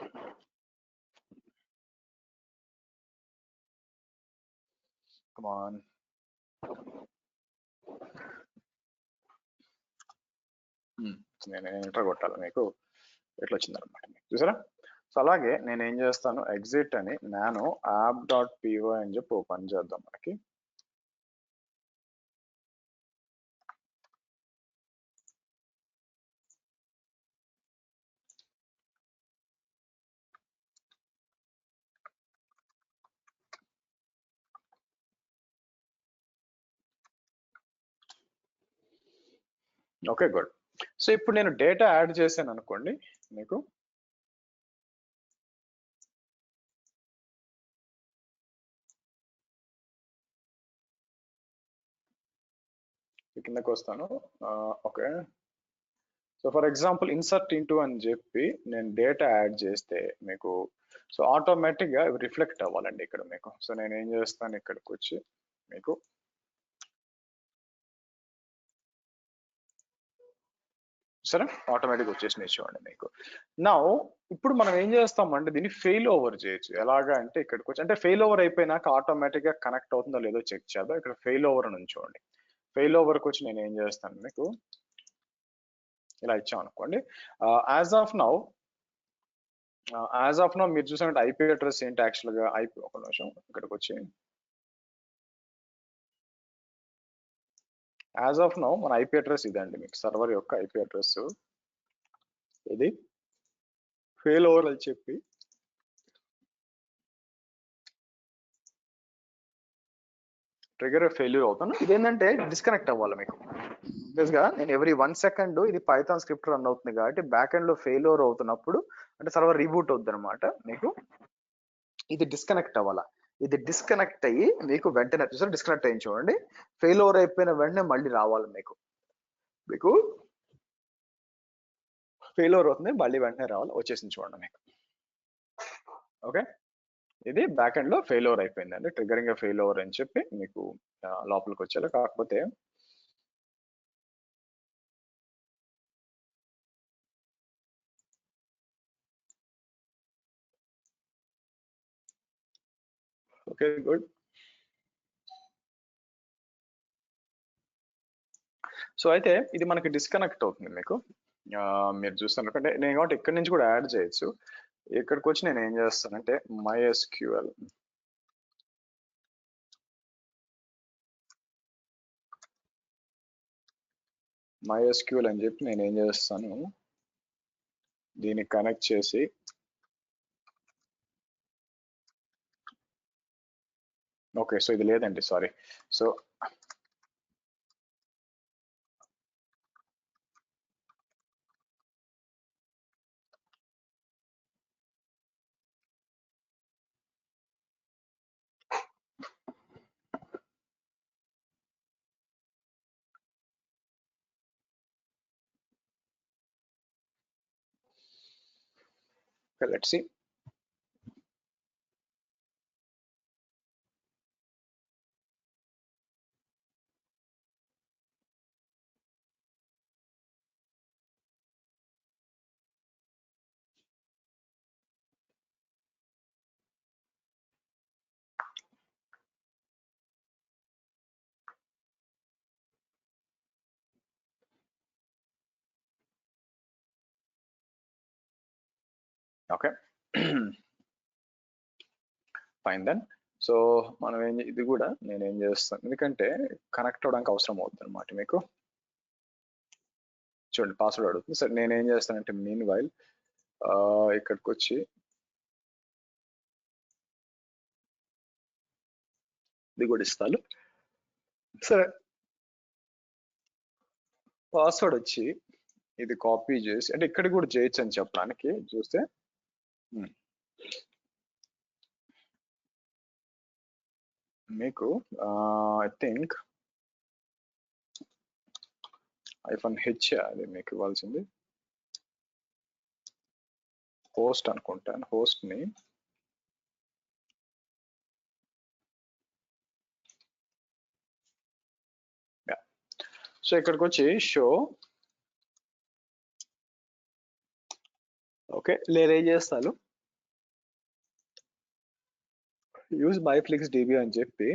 కమాన్, నేను ఎంటర్ కొట్టాలి మీకు, ఎట్లా వచ్చింది అనమాట చూసారా. సో అలాగే నేను ఏం చేస్తాను, ఎగ్జిట్ అని నేను app.py అని చెప్పి ఓపెన్ చేద్దాం మనకి. Okay, good. సో ఇప్పుడు నేను డేటా యాడ్ చేశాను అనుకోండి మీకు. కిందకి వస్తాను. Okay, so for example insert into అని చెప్పి నేను డేటా యాడ్ చేస్తే మీకు సో ఆటోమేటిక్ గా రిఫ్లెక్ట్ అవ్వాలండి ఇక్కడ మీకు. సో నేను ఏం చేస్తాను, ఇక్కడికి వచ్చి మీకు సరే ఆటోమేటిక్ వచ్చేసి చూడండి మీకు. నా ఇప్పుడు మనం ఏం చేస్తామంటే దీన్ని ఫెయిల్ ఓవర్ చేయొచ్చు. ఎలాగా అంటే ఇక్కడికి వచ్చి అంటే ఫెయిల్ ఓవర్ అయిపోయినాక ఆటోమేటిక్ గా కనెక్ట్ అవుతుందో లేదో చెక్ చేద్దాం. ఇక్కడ ఫెయిల్ ఓవర్ అని చూడండి. ఫెయిల్ ఓవర్కి వచ్చి నేను ఏం చేస్తాను మీకు ఇలా ఇచ్చాం అనుకోండి. యాజ్ ఆఫ్ నౌ మీరు చూసినట్టు ఐపీ అడ్రస్ ఏంటి యాక్చువల్ గా ఐపీ, ఒక నిమిషం ఇక్కడికి వచ్చి యాజ్ ఆఫ్ నౌ మన ఐపీ అడ్రస్ ఇదండి మీకు. సర్వర్ యొక్క ఐపీ అడ్రస్ ఇది. ఫెయిల్ ఓవర్ అని చెప్పి ట్రిగర్ ఫెయిల్యూర్ అవుతాను. ఇదేంటంటే డిస్కనెక్ట్ అవ్వాలి మీకు. గా నేను ఎవ్రీ 1 సెకండ్ ఇది పైథాన్ స్క్రిప్ట్ రన్ అవుతుంది కాబట్టి బ్యాక్ ఎండ్ లో ఫెయిల్యూర్ అవుతున్నప్పుడు అంటే సర్వర్ రీబూట్ అవుతుంది అనమాట మీకు. ఇది డిస్కనెక్ట్ అవ్వాలా. ఇది డిస్కనెక్ట్ అయ్యి మీకు వెంటనే చూసారు డిస్కనెక్ట్ అయ్యి చూడండి. ఫెయిల్ ఓవర్ అయిపోయిన వెంటనే మళ్ళీ రావాలి మీకు. మీకు ఫెయిల్ ఓవర్ అవుతుంది మళ్ళీ వెంటనే రావాలి, వచ్చేసింది చూడండి మీకు. ఓకే, ఇది బ్యాక్ ఎండ్ లో ఫెయిల్ ఓవర్ అయిపోయిందండి. ట్రిగరింగ్ ఫెయిల్ ఓవర్ అని చెప్పి మీకు లోపలికి వచ్చేలా. కాకపోతే ఓకే, గుడ్. సో అయితే ఇది మనకి డిస్కనెక్ట్ అవుతుంది మీకు. మీరు చూస్తున్నారు అంటే నేను కాబట్టి ఇక్కడి నుంచి కూడా యాడ్ చేయొచ్చు. ఇక్కడికి వచ్చి నేను ఏం చేస్తానంటే MySQL అని చెప్పి నేను ఏం చేస్తాను, దీన్ని కనెక్ట్ చేసి ఓకే. సో ఇది లేదండి, sorry. So let's see. Okay, fine then. So మనం ఇది కూడా నేను ఏం చేస్తాను, ఎందుకంటే కనెక్ట్ అవడానికి అవసరం అవుతుంది అనమాట మీకు. చూడండి పాస్వర్డ్ అడుగుతుంది. సరే నేను ఏం చేస్తానంటే మీన్ వైల్ ఇక్కడికి వచ్చి ఇది కూడా ఇస్తాను. సరే పాస్వర్డ్ వచ్చి ఇది కాపీ చేసి అంటే ఇక్కడ కూడా చేయొచ్చు అని చెప్పడానికి చూస్తే మీకు ఐ థింక్ -h అది మీకు ఇవ్వాల్సింది. హోస్ట్ అనుకుంటాను, హోస్ట్ ని సో ఇక్కడికి వచ్చి షో ఓకే లేదా ఏం చేస్తాను యూజ్ బైఫ్లిక్స్ డిబి అని చెప్పి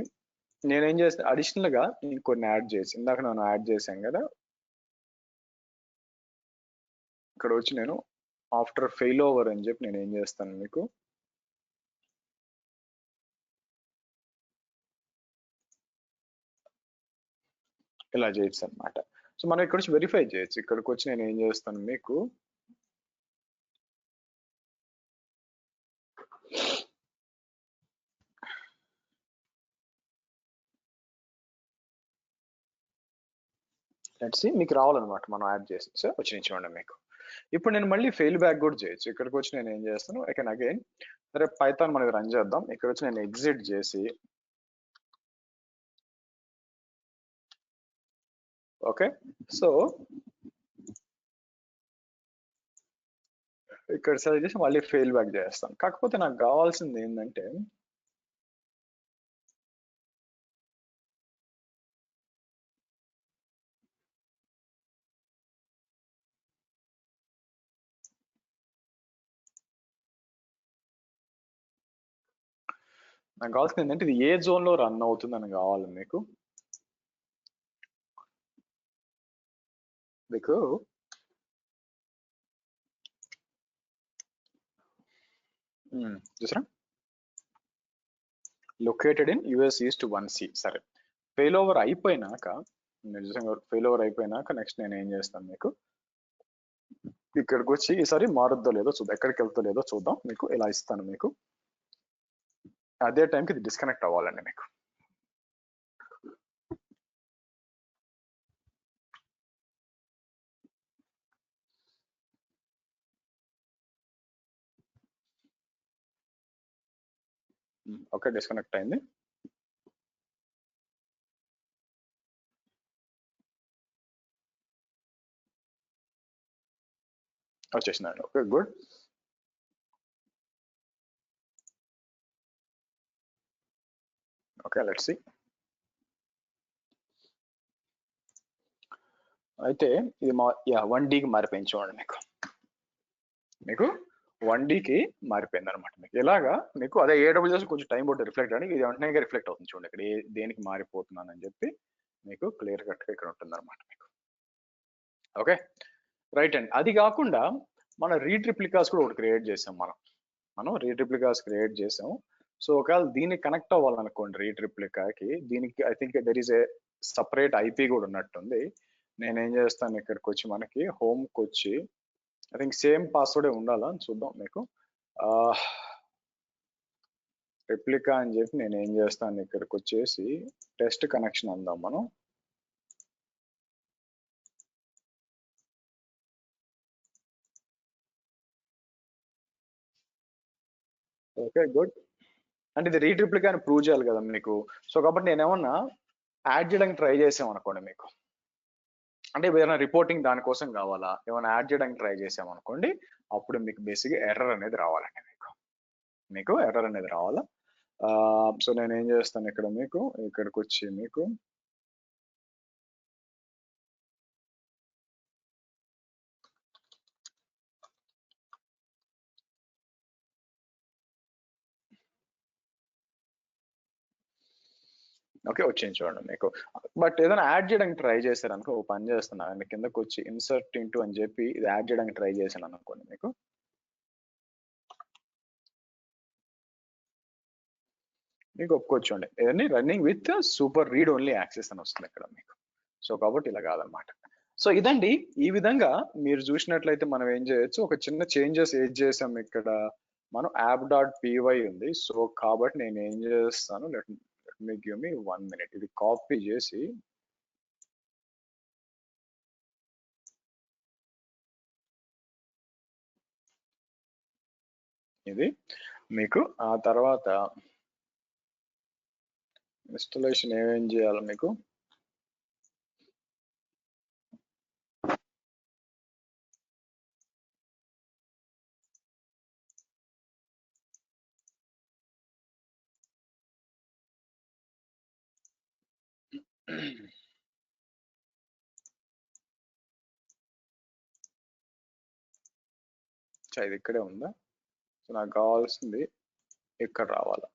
నేనేం చేస్తాను అడిషనల్ గా ఇంకొన్ని యాడ్ చేసి ఇందాక నేను యాడ్ చేశాను కదా. ఇక్కడ వచ్చి నేను ఆఫ్టర్ ఫెయిల్ ఓవర్ అని చెప్పి నేను ఏం చేస్తాను మీకు ఇలా చేయొచ్చు అనమాట. సో మనం ఇక్కడ వచ్చి వెరిఫై చేయొచ్చు. ఇక్కడికి వచ్చి నేను ఏం చేస్తాను మీకు లెట్స్ సీ మీకు రావాలన్నమాట మనం యాడ్ చేసి సో వచ్చినాయి చూడండి మీకు. ఇప్పుడు నేను మళ్ళీ ఫెయిల్ బ్యాక్ కూడా చేయొచ్చు. ఇక్కడికి వచ్చి నేను ఏం చేస్తాను ఐ కెన్ అగైన్ సరే పైథాన్ మనకి రన్ చేద్దాం. ఇక్కడ వచ్చి నేను ఎగ్జిట్ చేసి ఓకే సో ఇక్కడ సెలెక్ట్ చేసి మళ్ళీ ఫెయిల్ బ్యాక్ చేస్తాను. కాకపోతే నాకు కావాల్సింది ఏంటంటే ఇది ఏ జోన్ లో రన్ అవుతుందని కావాలి మీకు. చూసారా located in US east 1C. సరే ఫెయిల్ ఓవర్ అయిపోయినాక ఫెయిల్ ఓవర్ అయిపోయినాక నెక్స్ట్ నేను ఏం చేస్తాను మీకు ఇక్కడికి వచ్చి ఈసారి మారుద్దో లేదో చూద్దాం, ఎక్కడికి వెళ్తో లేదో చూద్దాం. మీకు ఇలా ఇస్తాను మీకు. అదే టైంకి ఇది డిస్కనెక్ట్ అవ్వాలండి మీకు. ఓకే డిస్కనెక్ట్ అయింది. వచ్చేసిందండి. Okay good. Okay let's see. అయితే ఇది మా 1Dకి మారిపోయింది చూడండి మీకు. మీకు 1Dకి మారిపోయింది అనమాట. మీకు ఎలాగా మీకు అదే AWS కొంచెం టైం పడుతుంది రిఫ్లెక్ట్ అని, ఇది వెంటనే రిఫ్లెక్ట్ అవుతుంది చూడండి. ఇక్కడ దేనికి మారిపోతున్నాను అని చెప్పి మీకు క్లియర్ కట్గా ఇక్కడ ఉంటుంది అనమాట మీకు. ఓకే రైట్ అండి. అది కాకుండా మన రీట్రిప్లికాస్ కూడా ఒకటి క్రియేట్ చేసాం మనం రీట్రిప్లికాస్ క్రియేట్ చేసాం. సో ఒకవేళ దీనికి కనెక్ట్ అవ్వాలనుకోండి రీట్రిప్లికాకి, దీనికి I think there is a separate IP కూడా ఉన్నట్టుంది. నేనేం చేస్తాను ఇక్కడికి వచ్చి మనకి హోమ్కి వచ్చి ఐ థింక్ సేమ్ పాస్వర్డే ఉండాలా చూద్దాం మీకు. రెప్లికా అని చెప్పి నేను ఏం చేస్తాను ఇక్కడికి వచ్చేసి టెస్ట్ కనెక్షన్ అందాం మనం. Okay good. అంటే ఇది రీట్రిప్లికా అని ప్రూవ్ చేయాలి కదా మీకు. సో కాబట్టి నేను ఏమన్నా యాడ్ చేయడానికి ట్రై చేసాం అనుకోండి మీకు, అంటే ఏదైనా రిపోర్టింగ్ దానికోసం కావాలా, ఏమైనా యాడ్ చేయడానికి ట్రై చేసాం అనుకోండి, అప్పుడు మీకు బేసిక్గా ఎర్రర్ అనేది రావాలండి మీకు ఎర్రర్ అనేది రావాలా. సో నేను ఏం చేస్తాను ఇక్కడ మీకు ఇక్కడికి వచ్చి మీకు ఓకే వచ్చింది చూడండి మీకు. బట్ ఏదైనా యాడ్ చేయడానికి ట్రై చేశారు అనుకో, ఓ పని చేస్తున్నాను కిందకి వచ్చి ఇన్సర్ట్ ఇంటూ అని చెప్పి ఇది యాడ్ చేయడానికి ట్రై చేశాను అనుకోండి మీకు, మీకు ఒప్పుకోవచ్చండి ఏదన్నీ running with super read only access అని వస్తుంది ఇక్కడ మీకు. సో కాబట్టి ఇలా కాదనమాట. సో ఇదండి. ఈ విధంగా మీరు చూసినట్లయితే మనం ఏం చేయొచ్చు, ఒక చిన్న చేంజెస్ ఏం చేసాం ఇక్కడ మనం app.py ఉంది. సో కాబట్టి నేను ఏం చేస్తాను, let me give me 1 minute, ఇది కాపీ చేసి ఇది మీకు ఆ తర్వాత ఇన్స్టాలేషన్ ఏమేం చేయాలి మీకు, ఇది ఇక్కడే ఉందా. సో నాకు కావాల్సింది ఇక్కడ రావాలా.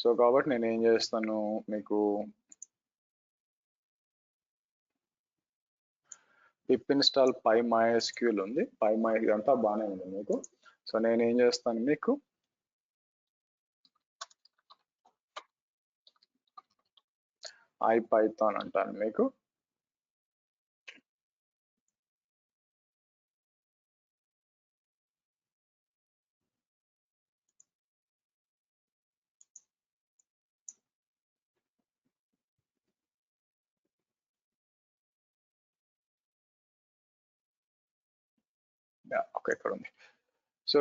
సో కాబట్టి నేను ఏం చేస్తాను మీకు పిప్ ఇన్స్టాల్ PyMySQL ఉంది, ఇదంతా బాగానే ఉంది మీకు. సో నేను ఏం చేస్తాను మీకు IPython అంటాను మీకు. ఓకే, ఇక్కడ ఉంది. సో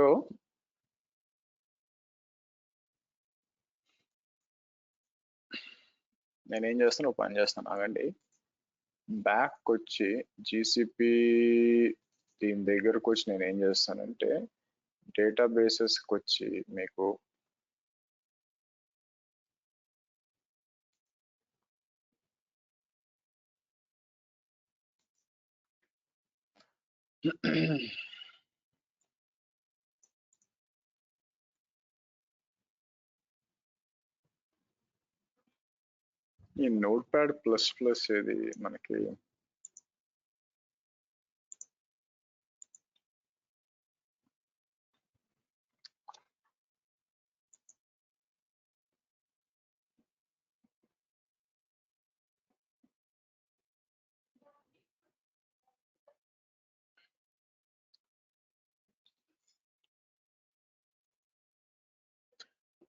నేనేం చేస్తాను, ఒక పని చేస్తాను ఆగండి. బ్యాక్ వచ్చి జీసీపీ దీని దగ్గరకు వచ్చి నేను ఏం చేస్తానంటే డేటాబేసెస్కి వచ్చి మీకు ఈ నోట్ ప్యాడ్ ప్లస్ ప్లస్ ఏది మనకి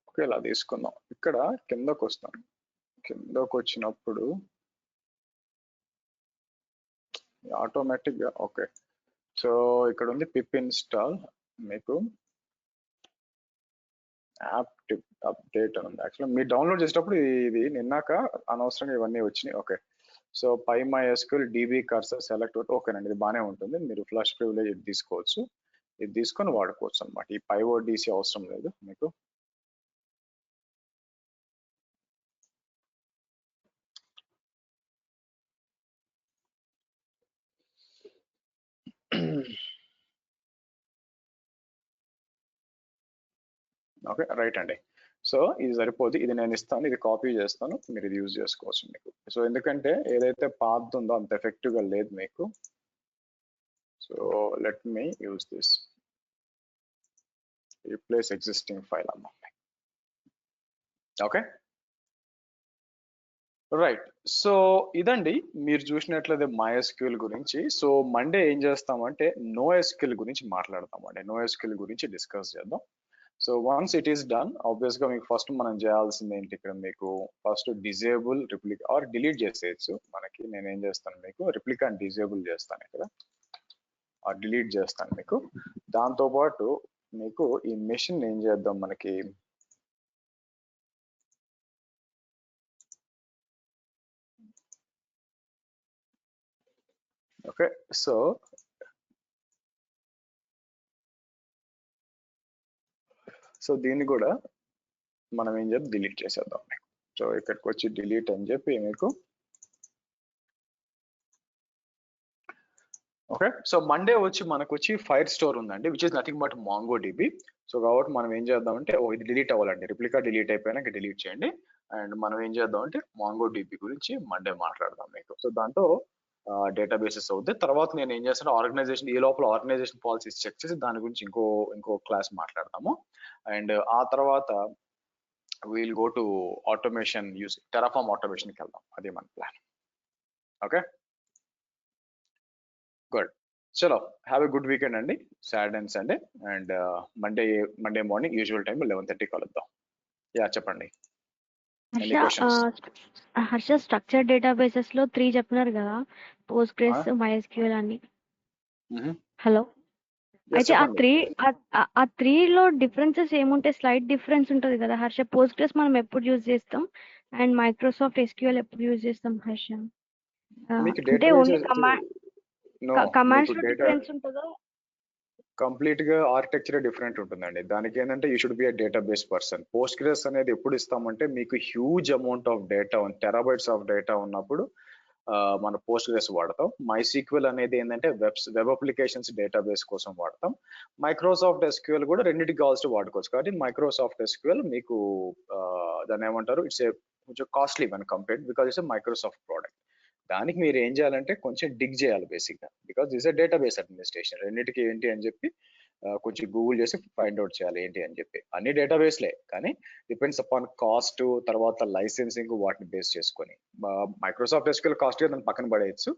ఓకే, ఇలా తీసుకుందాం. ఇక్కడ కిందకు వస్తాను. కిందకు వచ్చినప్పుడు ఆటోమేటిక్ గా ఓకే. సో ఇక్కడ ఉంది పిప్ ఇన్స్టాల్, మీకు యాప్ అప్డేట్ అని ఉంది. యాక్చువల్గా మీరు డౌన్లోడ్ చేసేటప్పుడు ఇది నిన్నాక అనవసరంగా ఇవన్నీ వచ్చినాయి. Okay, so py my SQL DB cursor select ఓకేనండి, ఇది బాగానే ఉంటుంది. మీరు ఫ్లష్ ప్రివిలేజ్ ఇది తీసుకోవచ్చు, ఇది తీసుకొని వాడుకోవచ్చు అనమాట. ఈ పైఓడిసి అవసరం లేదు మీకు. ఓకే, రైట్ అండి. సో ఇది సరిపోదు, ఇది నేను ఇస్తాను, ఇది కాపీ చేస్తాను, మీరు ఇది యూజ్ చేసుకోవచ్చు మీకు. సో ఎందుకంటే ఏదైతే పాత్ ఉందో అంత ఎఫెక్టివ్ గా లేదు మీకు. So let me use this, replace existing file అమ్మా. Okay right. సో ఇదండి మీరు చూసినట్లయితే MySQL గురించి. సో మండే ఏం చేస్తామంటే NoSQL గురించి మాట్లాడతామండి. NoSQL గురించి డిస్కస్ చేద్దాం. So once it is done, obvious గా మీకు ఫస్ట్ మనం చేయాల్సింది ఏంటి, ఇక్కడ మీకు first disable replica or delete చేసేయచ్చు. మనకి నేను ఏం చేస్తాను, మీకు రిప్లికా డిజేబుల్ చేస్తాను ఇక్కడ, ఆర్ డిలీట్ చేస్తాను మీకు. దాంతో పాటు మీకు ఈ మెషిన్ ఏం చేద్దాం, మనకి ఓకే. సో దీన్ని కూడా మనం ఏం చెప్పి డిలీట్ చేసేద్దాం మీకు. సో ఇక్కడికి వచ్చి డిలీట్ అని చెప్పి మీకు ఓకే. సో మండే వచ్చి మనకు వచ్చి ఫైర్ స్టోర్ ఉందండి, which is nothing but MongoDB. So కాబట్టి మనం ఏం చేద్దామంటే ఇది డిలీట్ అవ్వాలండి, రిప్లికా డిలీట్ అయిపోయినాక డిలీట్ చేయండి. అండ్ మనం ఏం చేద్దామంటే MongoDB గురించి మండే మాట్లాడదాం మీకు. సో దాంతో డేటాబేసెస్ అవుద్ది. తర్వాత నేను ఏం చేస్తాను, ఆర్గనైజేషన్ ఈ లోపల ఆర్గనైజేషన్ పాలసీస్ చెక్ చేసి దాని గురించి ఇంకో క్లాస్ మాట్లాడతాము. అండ్ ఆ తర్వాత we'll go to automation use Terraform ఆటోమేషన్కి వెళ్దాం, అదే మన ప్లాన్. Okay good. చలో హ్యావ్ ఎ గుడ్ వీకెండ్ అండి, Saturday and Sunday. And Monday morning usual time 11:30 కలుద్దాం. యా చెప్పండి. Any questions? Harsha structure databases లో 3 చెప్పినారు కదా, పోస్ట్గ్రెస్, MySQL అని. హలో, అయితే ఆ త్రీ లో డిఫరెన్సెస్ ఏముంటాయి? స్లైట్ డిఫరెన్స్ ఉంటది కదా హర్ష. పోస్ట్గ్రెస్ మనం ఎప్పుడు యూజ్ చేస్తాం అండ్ మైక్రోసాఫ్ట్ SQL ఎప్పుడు యూజ్ చేస్తాం హర్ష? అంటే ఓన్లీ కమాండ్స్ లో డిఫరెన్స్ ఉంటుందా? కంప్లీట్ గా ఆర్కిటెక్చర్ డిఫరెంట్ ఉంటుందండి. దానికి ఏంటంటే you should be a database person. Postgres అనేది ఎప్పుడు ఇస్తామంటే మీకు huge amount of data, terabytes of data ఉన్నప్పుడు మన పోస్ట్గ్రెస్ వాడతాం. MySQL అనేది ఏంటంటే వెబ్ అప్లికేషన్స్ డేటాబేస్ కోసం వాడతాం. మైక్రోసాఫ్ట్ SQL కూడా రెండింటికి కావాల్సి వాడుకోవచ్చు. కాబట్టి మైక్రోసాఫ్ట్ SQL మీకు దాన్ని ఏమంటారు, ఇట్స్ ఏ కొంచెం costly one compared, because it's Microsoft product. దానికి మీరు ఏం చేయాలంటే కొంచెం డిగ్ చేయాలి బేసిక్ గా, బికాస్ దిస్ డేటాబేస్ అడ్మినిస్ట్రేషన్. రెండింటికి ఏంటి అని చెప్పి కొంచెం గూగుల్ చేసి ఫైండ్ అవుట్ చేయాలి ఏంటి అని చెప్పి. అన్ని డేటాబేస్లే కానీ డిపెండ్స్ అపాన్ కాస్ట్, తర్వాత లైసెన్సింగ్, వాటిని బేస్ చేసుకొని. మైక్రోసాఫ్ట్ SQL కాస్ట్ గా దాన్ని పక్కన పడేయచ్చు.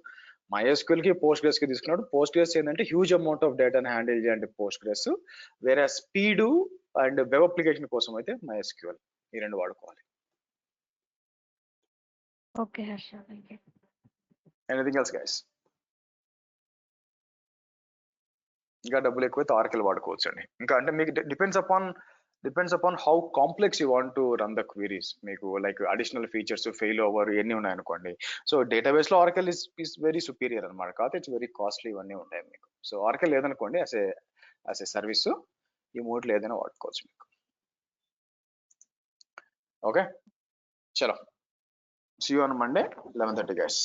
MySQL కి పోస్ట్గ్రెస్ కి తీసుకున్నాడు. పోస్ట్గ్రెస్ ఏంటంటే హ్యూజ్ అమౌంట్ ఆఫ్ డేటాని హ్యాండిల్ చేయాలంటే పోస్ట్గ్రెస్, వేరే స్పీడ్ అండ్ వెబ్ అప్లికేషన్ కోసం అయితే MySQL. ఈ రెండు వాడుకోవాలి. Okay Harsha, thank you. Anything else, guys? ఇంకా డబ్బులు ఎక్కువైతే ఆర్కిల్ వాడుకోవచ్చు అండి. ఇంకా అంటే మీకు depends upon how complex you want to run the queries. మీకు like additional features, fail over ఇవన్నీ ఉన్నాయనుకోండి. సో డేటాబేస్ లో ఆర్కిల్ ఇస్ వెరీ సుపీరియర్ అనమాట. కాకపోతే ఇట్స్ వెరీ కాస్ట్లీ, ఇవన్నీ ఉంటాయి మీకు. సో ఆర్కిల్ లేదనుకోండి, యాజ్ ఏ సర్వీస్ ఈ మూట్లో ఏదైనా వాడుకోవచ్చు మీకు. ఓకే, చలో, see you on Monday 11:30 guys.